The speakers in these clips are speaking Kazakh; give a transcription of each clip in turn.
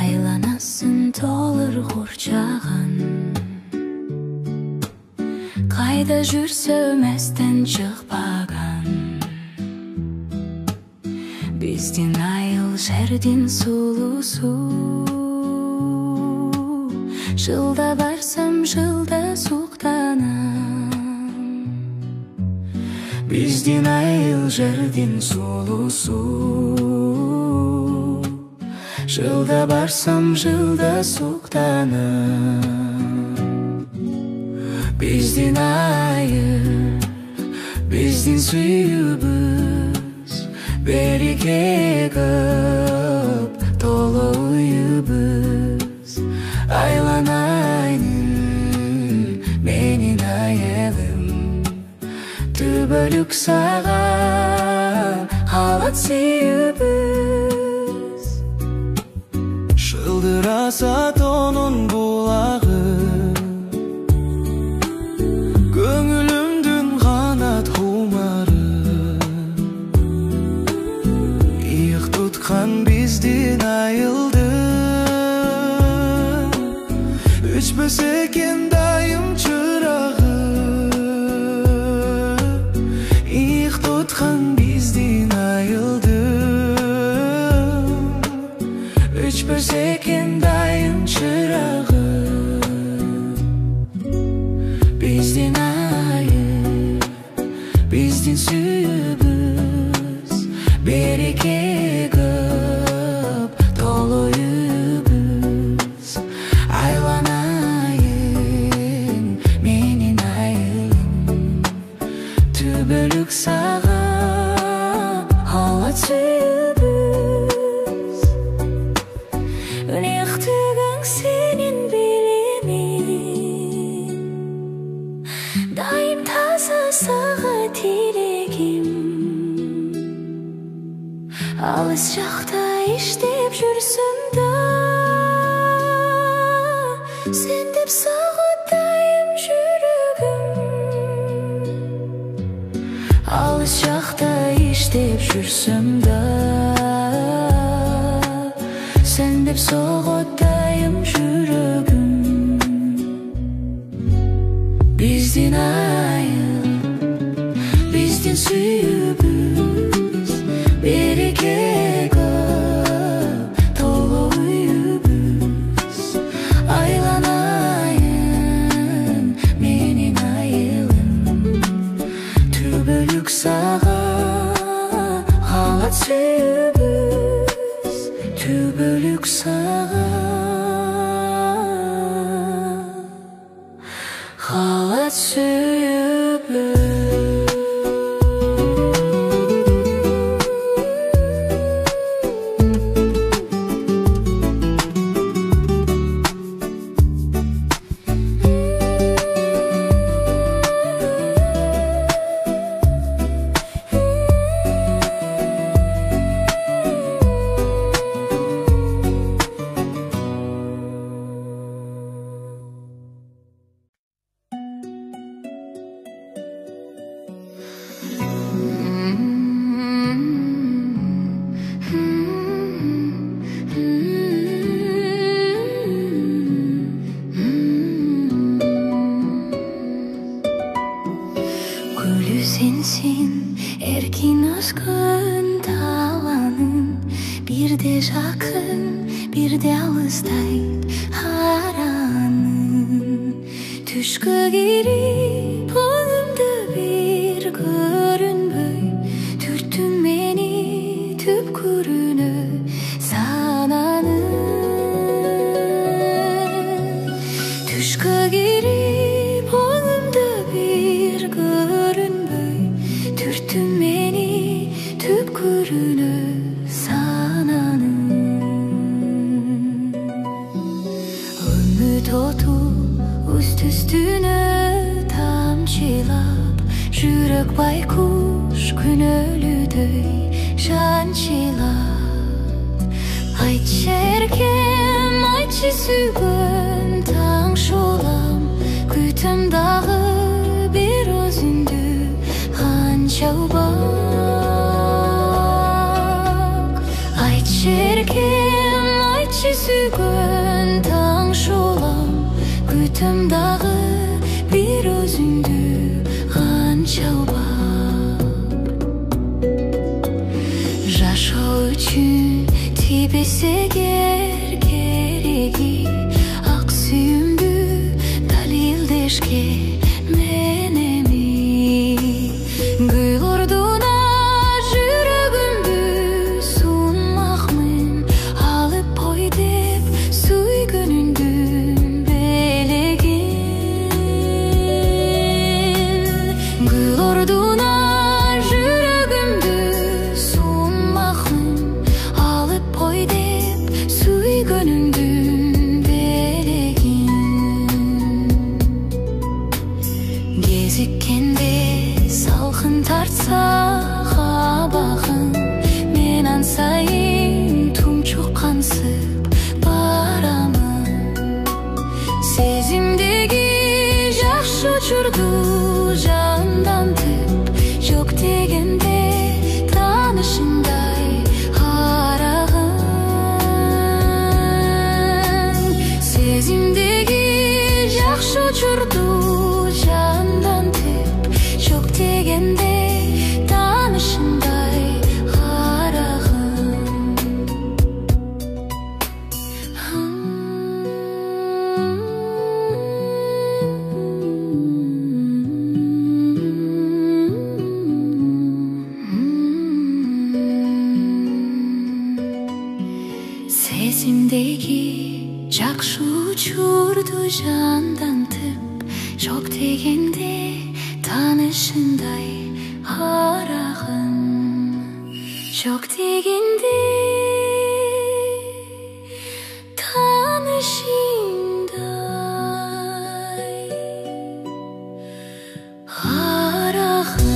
Айланасың толыр қоршаған, қайда жүрсе өместен шықпаған. Бізден айыл жерден сұлусу, жылда барсам жылда суықтанам. Бізден айыл жерден сұлусу, жылда барсам жылда суықтанам. Бізден айыр, бізден сүйібіз, береке көп, толы үйібіз. Айланайын менің айылым, түбілік саған қалат сүйібіз. Шылдыраса тонын бұлағы, көңілімдің қанат құмары. Иық тұтқан бізден айылды, өшпес екен дайым чырағы. Иық тұтқан бізден айылды, өшпес екен дайым чырағы. Бізден айыр, бізден сүйібіз, береке көп, толы үйібіз. Айланайын менің айылым, түбілік саған қалат сүйібіз. Өнектігің сенен білемін, дайым таза саға тілегім. Алыс жақта іштеп жүрсім да, сен деп сағаттайым жүрегім. Алыс жақта іштеп жүрсім да, сен деп соғаттайым жүрегім. Бізден айыл, бізден сүйібіз, береке көп, толы үйібіз. Айланайын менің айылым, түбілік саған қалат сүйібіз. Түбілік саған қалат сүйібіз. Sensin erkin aşkın talanın, bir de jakın bir de alыстayt haranın. Түшкү кирип önümde bir көрүнбөй, түрттүң мени түпкүрүнө сананын. Түшкү кирип önümde bir көрүнбөй, түрттүң мени түпкүрүнө сананын. Үмүт оту üst üstüne тамчылап, жүрек байкуш күнөлүдөй жанчылап. Айтчы эркем, айтчы сүйгөн таң шолам, күтөм дагы бир өзүңдү канча убак. Айтчы эркем, айтчы сүйгөн таң шолам, күтөм дагы бир өзүңдү канча убак. Жашоо үчүн тийбесе кереги, ак сүйүмдү далилдешке мен эми. Гүл ордуна жүрөгүмдү сунмакмын, алып ой деп сүйгөнүңдүн белегин. Гүл ордуна жүрөгүмдү сунмакмын, алып ой деп сүйгөнүңдүн белегин. Кезиккенде салкын тартса кабагың, мен ансайын тумчук кансып барамын. Сезимдеги жакшы учурду жандантып, жок дегенде таанышыңдай карагың. Сезимдеги жакшы учурду жандантып, жок дегенде таанышыңдай карагың. Сезимдеги жакшы учурду жандантып, жок дегенде таанышыңдай карагың. Жок дегенде таанышыңдай карагың.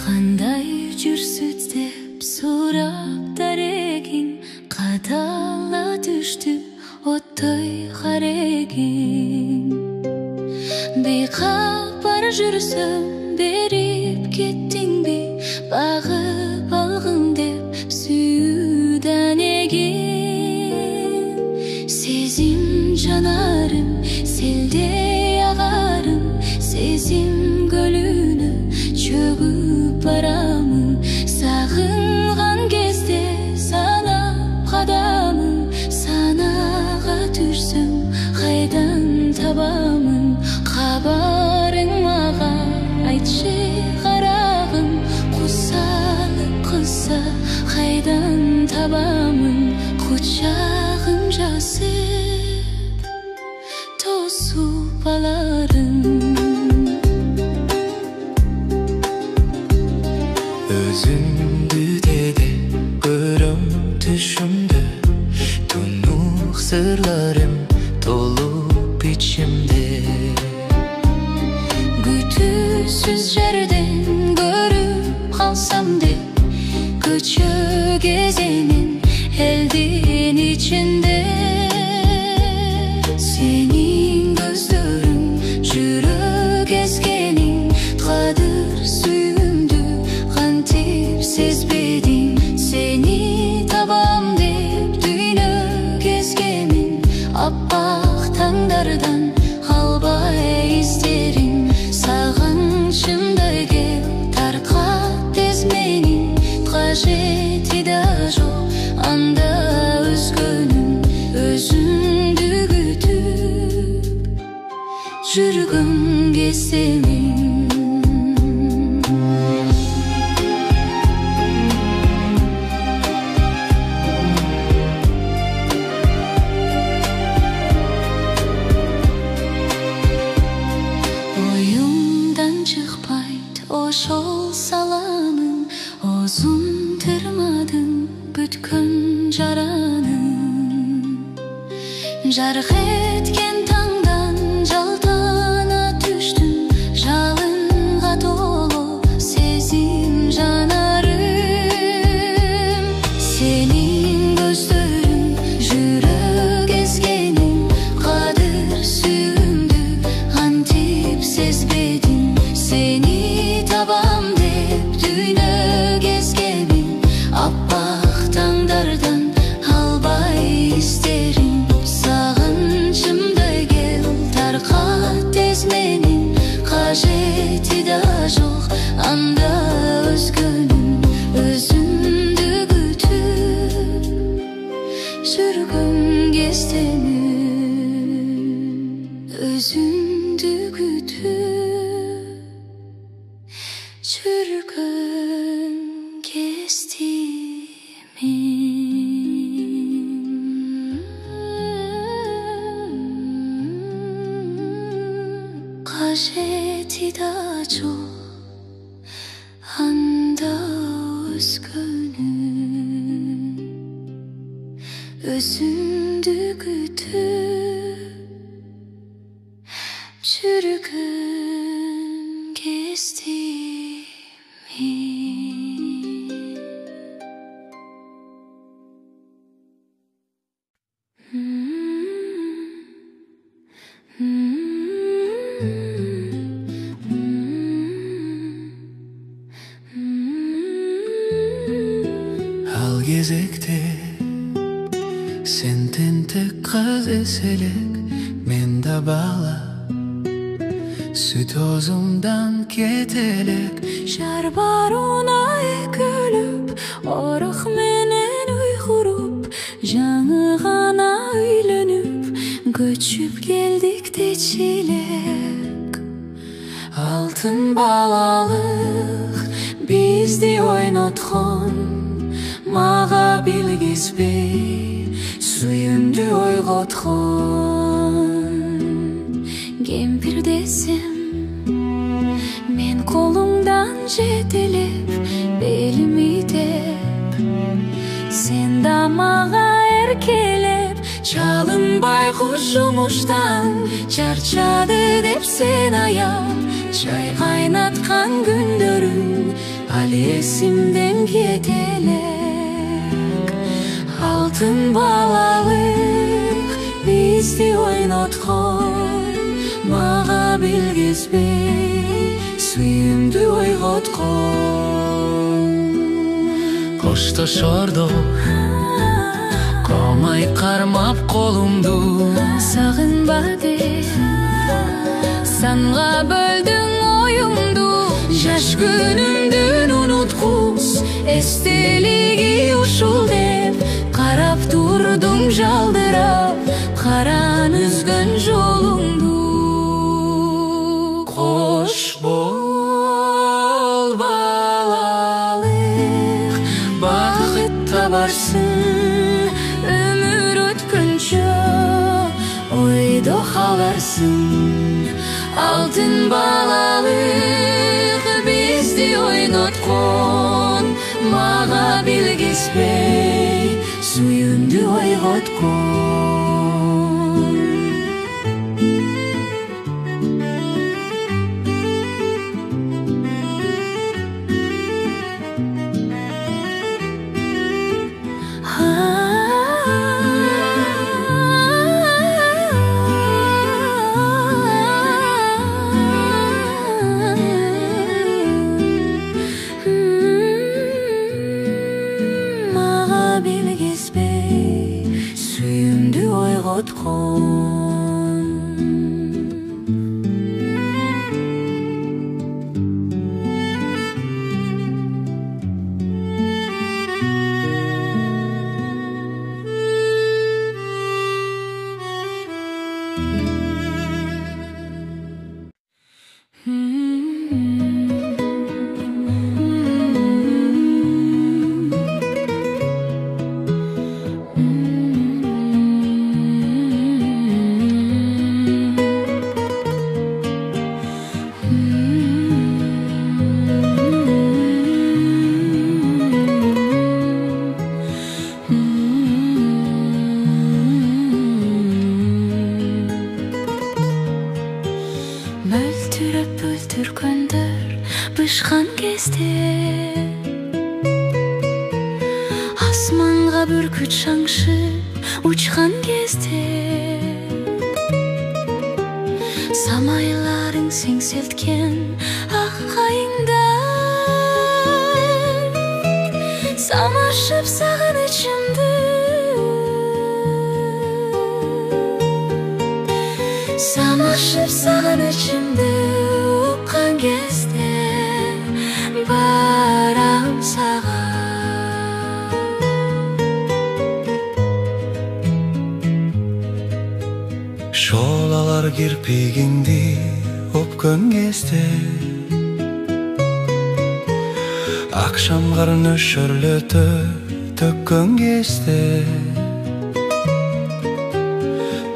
Кандай жүрсүт деп сурап дарегиң, кадала түштү оттой карегиң. Бейкап бара жүрсөм, берип кеттиңби, багып алгын деп сүйүүдөн эгин. Сезим жанарым селдей агарым, сезим көлүнө чөгүп барамын. Сагынган кезде санап кадамын, санага түшсөм кайдан табамын. Кабарың мага айтчы карагым, кусалып кылса кайдан табамын. Кучагым жасып тосуп аларым. Özündü dedi görüm düşümdü, tunuk sırlarım dolup içimde. Gütüsüz жерден көрүп калсам деп, көчө кезенин элдин ичинде. Сенин көздөрүң, жүрөк эзгениң, кадыр сүйүүмдү кантип сезбедиң. Сени табам деп дүйнө кезгемин, аппак таңдардан калбай издериң. Сагынчымдай кел таркат тез мени, кажети да жок анда өзгөнүн өзүңдү күтүп. жүргім келсе мен. Ойымдан шықпайды ошол саламың, озун тырмадың бүткөн жараның. Жарық еткен таңдан жалтана түштім, жалынға толы сезім жанарым. Сенің көздерің жүрек езгенің, қадір сүйімді антип сезбедім. Сені табам деп дүйнө кезгенім, аппақ таңдардан албай істерім. Сағынышымдай кел тарқат тез менің, қажеті да жоқ анда өзгөнің. Өзіңді күтіп жүргім келсе мен, өзіңді күтіп жүргім келсе мен. Қажеті да жоқ анда өзгөнің. Өзіңді күтіп жүргім келсе Al gezekte sen tentek kız eselek, men de bala süt ozumdan ketelek. Şarbaruna ekülüp, orық менен ұйғырып, жаңы ғана үйленіп, көчіп келдік те чилек. Алтын балалық bizdi oynatқан, маға білгізбей сүйімді ойғатқан. Кемпір десем, мен қолыңдан жетелеп, беліме деп, сен да маға еркелеп. Çalınбай құш жұмыштан чарчады деп сен аяп, чай қайнатқан күндерің әлі есімден кетелек. Алтын балалық бізді ойнатқан, маға білгізбей сүйімді ойғатқан. Қошташардық Komay karmap kolumdu, Sağınба деп, санға бөлдің ойымды. Жаш күнімдін ұнытқыз, естелігі ұшыл деп, қарап тұрдым жалдырап, қаран үзгін жолыңды. Қош бол балалық, бақыт табарсың, өмір өткінші ойды қаларсың. Алтын балалық бізді ойнатқан, маға білгізбей сүйімді ойғатқан. açkan кезде Asmanға бүркіт шаңшып ұшқан кезде Самайларың сеңселткен ақ қайыңдар Самашып сағынышымды Самашып сағынышымды ұққан кезде барам саған Шолалар кирпигиңди өпкөн кезде Акшам карын өшөрлөтө төккөн кезде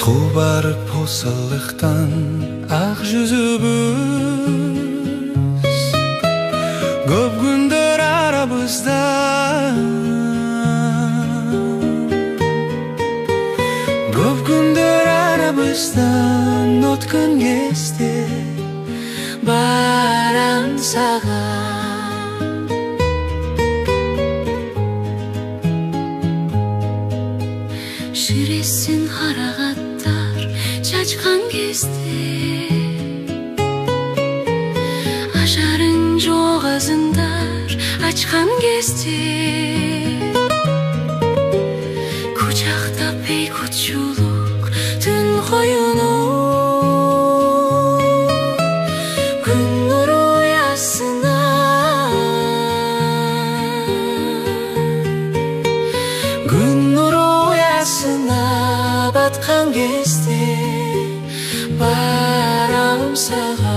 Туубарып осылыктан ак жүзүбүз Көп күндөр арабызда Көп күндөр арабыздан өткөн кезде барам саган Жүресин харагаттар чачкан кезде Ажарың жок азындар ачкан кезде Кучактап бейкутчулук түн коюну Күн нуру уясына Күн нуру уясына баткан кезде барам саган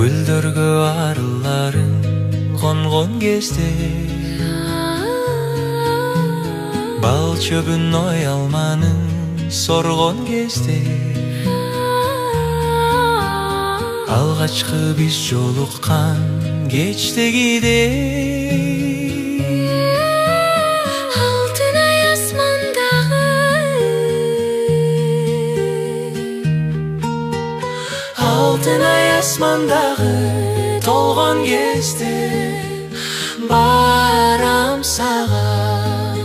Гүлдөргө арыларың конгон кезде Бал чөбүн оялманын соргон кезде Алгачкы биз жолуккан кечтегидей Алтын ай асмандагы Алтын ай асмандагы толгон кезде барам саган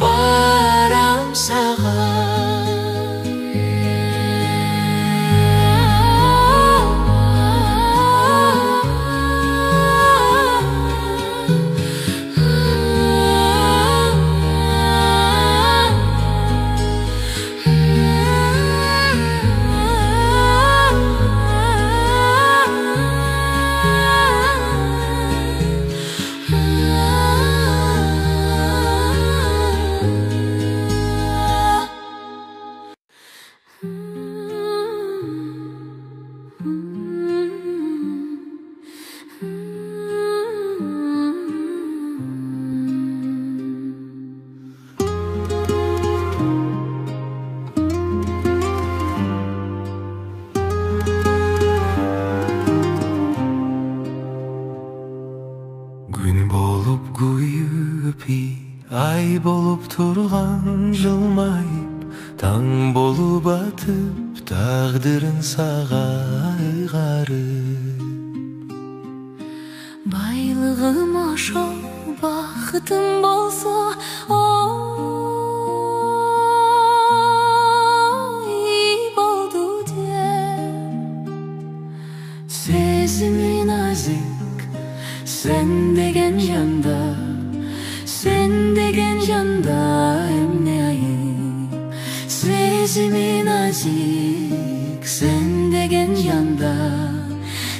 барам саган Ай болуп турган жылмайып таң болуп атып тагдырын сага айгарып Байлыгым ошо бакытым болсо ой болду деп Сезими назик сен деген жанда Sen degen janda emne ayıp Sezimi nazik Sen degen janda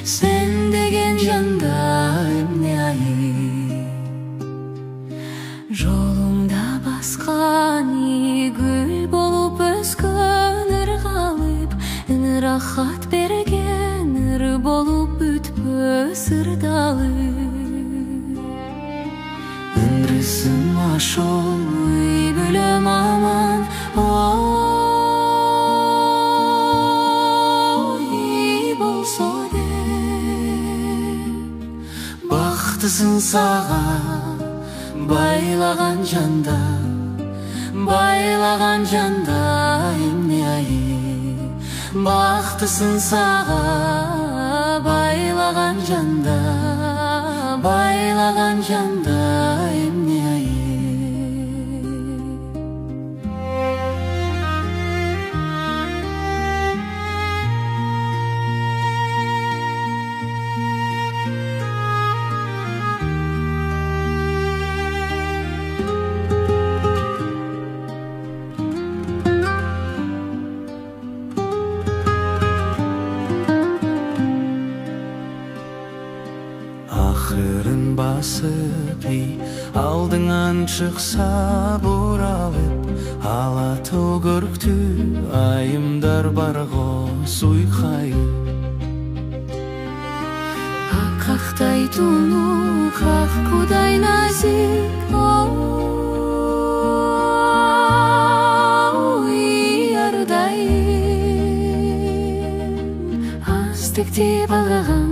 Sen degen janda emne ayıp Жолуңда баскан гүл болуп өскөн ыргалып Рахат берген ыр болуп бүтпөс ырдалып Ымрысың ашол үй бөлөм аман ой болсо деп Бактысың сага байлаган жанда Baylagan janda emne ayı, baktısın sağa. Baylagan janda, baylagan janda emne ayı. Ahırın basıp aldыңан çıksa buralып алатау көріктü айымдар барго суйқайып. Аққақтай тұнық ақ құдай нәзік ой ардай астықте балаған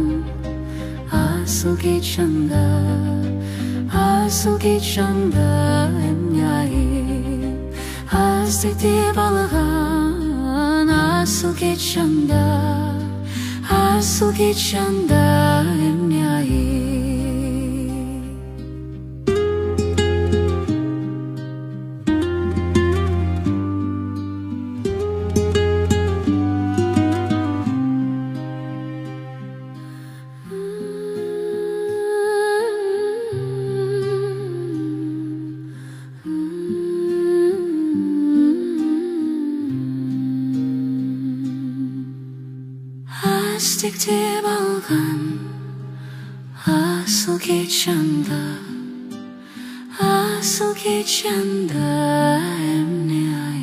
asıl geçanda, asıl geçanda emne ayı. Hasreti balığan asıl geçanda, asıl geçanda emne ayı. Hastikte balgan asıl geçanda, asıl geçanda emne ay.